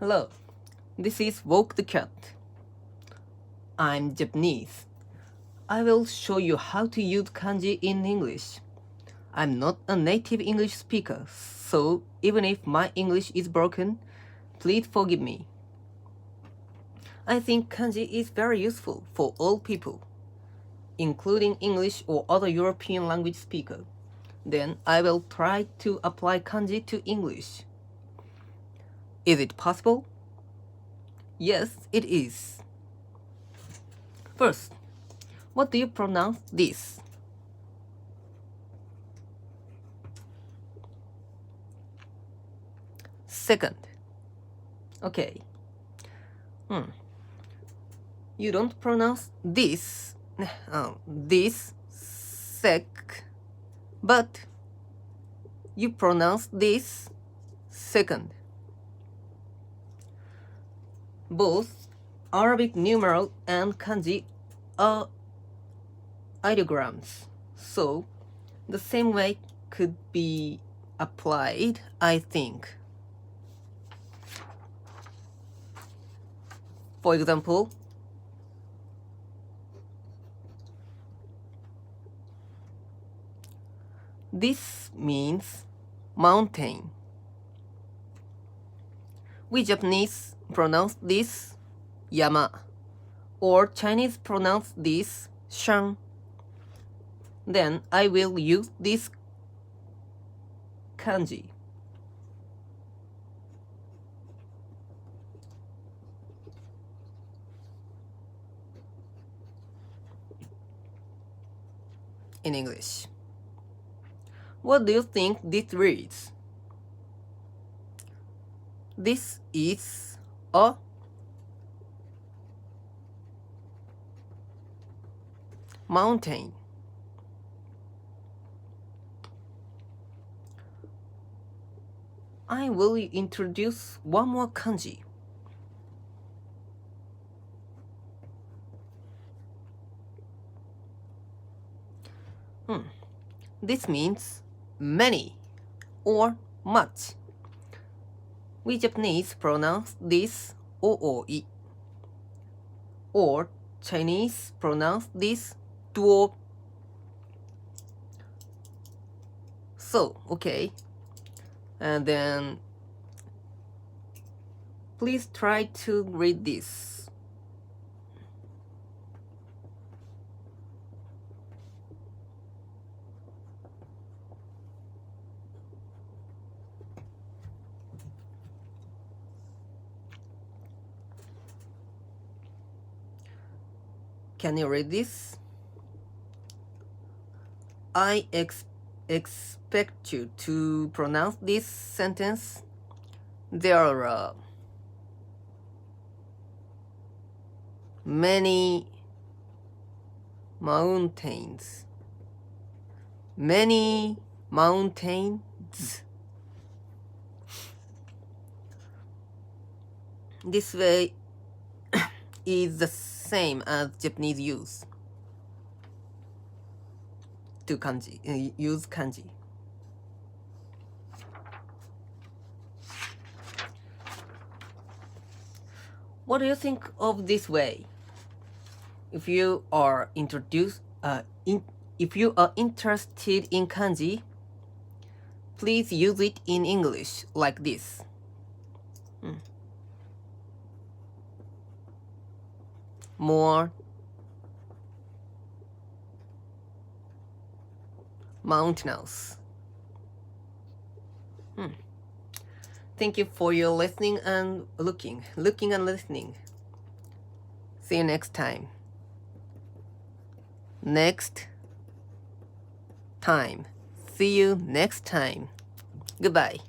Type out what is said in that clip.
Hello, this is Walk the Cat. I'm Japanese. I will show you how to use kanji in English. I'm not a native English speaker, so even if my English is broken, please forgive me. I think kanji is very useful for all people, including English or other European language speakers. Then I will try to apply kanji to English. Is it possible? Yes, it is. First, what do you pronounce this? Second. Okay. You don't pronounce this, this, sec, but you pronounce this second. Both Arabic numeral and kanji are ideograms, so the same way could be applied, I think. For example, this means mountain. We Japanese pronounce this yama, or Chinese pronounce this shan. Then I will use this kanji. In English. What do you think this reads? This is a mountain. I will introduce one more kanji. This means many or much. We Japanese pronounce this ooi, or Chinese pronounce this duo. So, okay. And then please try to read this. Can you read this? I expect you to pronounce this sentence. There are many mountains. Many mountains. This way is the same as Japanese use to kanji, use kanji. What do you think of this way? If you are if you are interested in kanji, please use it in English like this. More mountainous. Thank you for your listening and looking and listening. See you next time. See you next time. Goodbye.